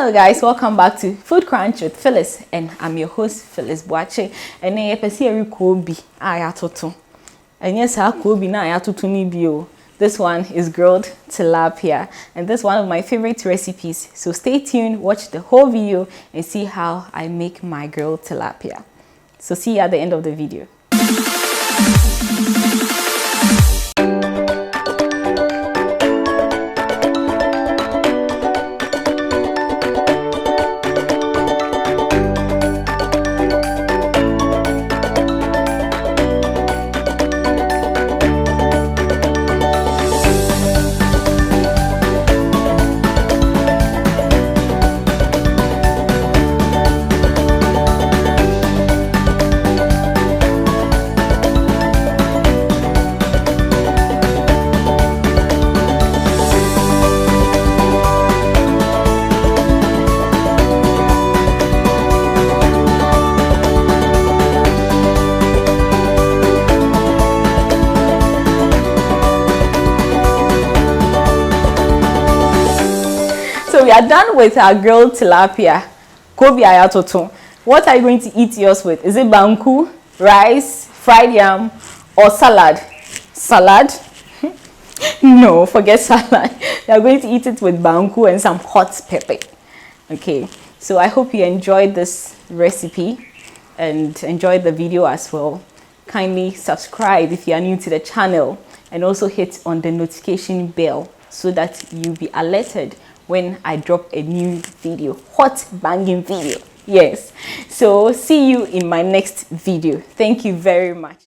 Hello guys, welcome back to Food Crunch with Phyllis, and I'm your host Phyllis Boache. And I pesi eri kobi ayatoto. And yes, kobi na ayatoto ni bio. This one is grilled tilapia, and this is one of my favorite recipes. So stay tuned, watch the whole video and see how I make my grilled tilapia. So see you at the end of the video. So we are done with our grilled tilapia, kobi ayatoto. What are you going to eat yours with? Is it banku, rice, fried yam, or salad? Salad? No, forget salad. We are going to eat it with banku and some hot pepper. Okay, so I hope you enjoyed this recipe and enjoyed the video as well. Kindly subscribe if you are new to the channel, and also hit on the notification bell so that you'll be alerted when I drop a new video, hot banging video. Yes, so see you in my next video. Thank you very much.